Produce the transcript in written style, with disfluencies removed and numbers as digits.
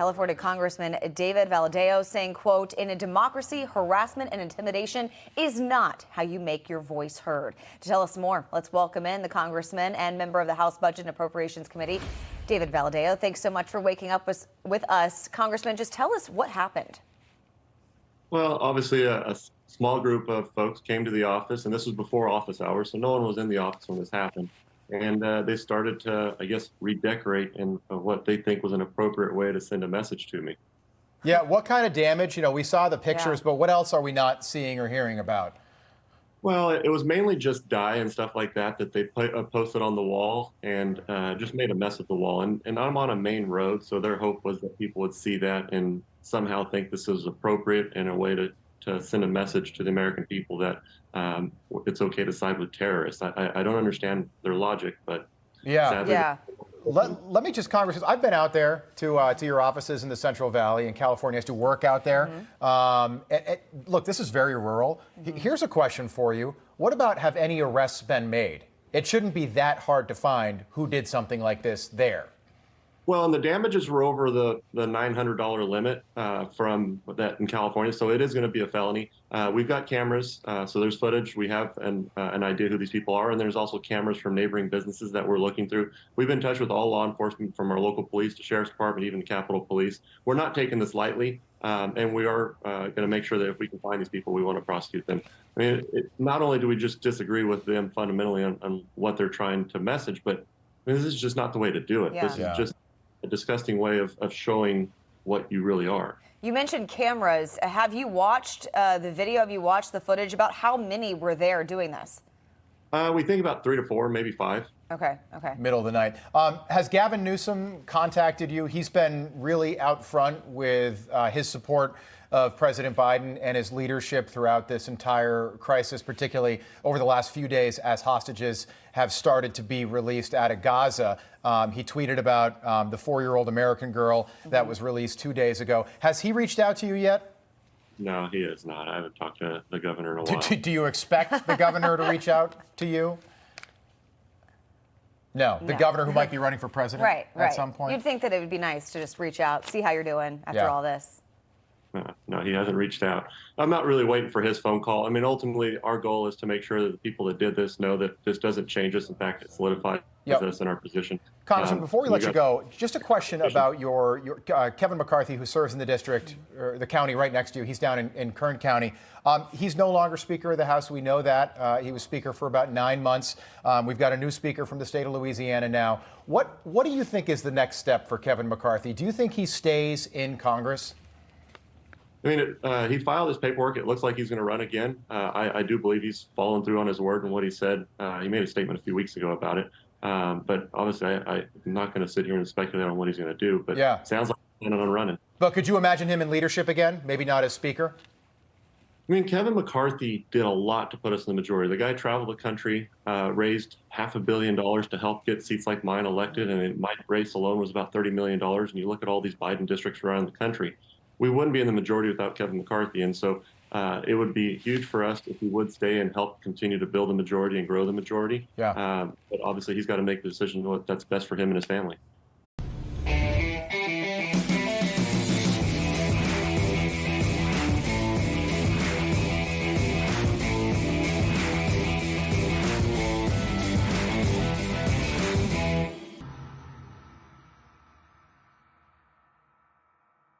California Congressman David Valadao saying, quote, "In a democracy, harassment and intimidation is not how you make your voice heard." To tell us more, let's welcome in the congressman and member of the House Budget and Appropriations Committee, David Valadao. Thanks so much for waking up with us. Congressman, just tell us what happened. Well, obviously, a small group of folks came to the office, and this was before office hours, so no one was in the office when this happened. And they started to, I guess, redecorate in what they think was an appropriate way to send a message to me. Yeah, what kind of damage? You know, we saw the pictures, but what else are we not seeing or hearing about? Well, it was mainly just dye and stuff like that they posted on the wall and just made a mess of the wall. And I'm on a main road, so their hope was that people would see that and somehow think this is appropriate and a way to send a message to the American people that it's okay to side with terrorists. I don't understand their logic, but sadly, Let me just, Congressman, I've been out there to your offices in the Central Valley in California. I used to work out there. Look, this is very rural. Here's a question for you. What about, have any arrests been made? It shouldn't be that hard to find who did something like this there. Well, and the damages were over the $900 limit from that in California, so it is going to be a felony. We've got cameras, so there's footage. We have an idea who these people are, and there's also cameras from neighboring businesses that we're looking through. We've been in touch with all law enforcement, from our local police to sheriff's department, even the Capitol Police. We're not taking this lightly, and we are going to make sure that if we can find these people, we want to prosecute them. I mean, not only do we just disagree with them fundamentally on what they're trying to message, but I mean, this is just not the way to do it. This is just a disgusting way of showing what you really are. You mentioned cameras. Have you watched the video? Have you watched the footage? About how many were there doing this? We think about 3 to 4, maybe 5. Okay. Middle of the night. Has Gavin Newsom contacted you? He's been really out front with his support of President Biden and his leadership throughout this entire crisis, particularly over the last few days as hostages have started to be released out of Gaza. He tweeted about the 4-year-old American girl that was released 2 days ago. Has he reached out to you yet? No, he has not. I haven't talked to the governor in a while. Do you expect the governor to reach out to you? No, the governor who might be running for president at some point? You'd think that it would be nice to just reach out, see how you're doing after all this. No, he hasn't reached out. I'm not really waiting for his phone call. I mean, ultimately, our goal is to make sure that the people that did this know that this doesn't change us. In fact, it solidifies us in our position. Congressman, before we let you go, just a question about your Kevin McCarthy, who serves in the district, or the county right next to you. He's down in Kern County. He's no longer Speaker of the House. We know that. He was Speaker for about 9 months. We've got a new Speaker from the state of Louisiana now. What do you think is the next step for Kevin McCarthy? Do you think he stays in Congress? I mean, he filed his paperwork. It looks like he's going to run again. I do believe he's following through on his word and what he said. He made a statement a few weeks ago about it. But obviously, I'm not going to sit here and speculate on what he's going to do. But it sounds like he's planning on running. But could you imagine him in leadership again? Maybe not as Speaker? I mean, Kevin McCarthy did a lot to put us in the majority. The guy traveled the country, raised $500 million to help get seats like mine elected. And my race alone was about $30 million. And you look at all these Biden districts around the country. We wouldn't be in the majority without Kevin McCarthy. And so it would be huge for us if he would stay and help continue to build the majority and grow the majority. But obviously, he's got to make the decision that's best for him and his family.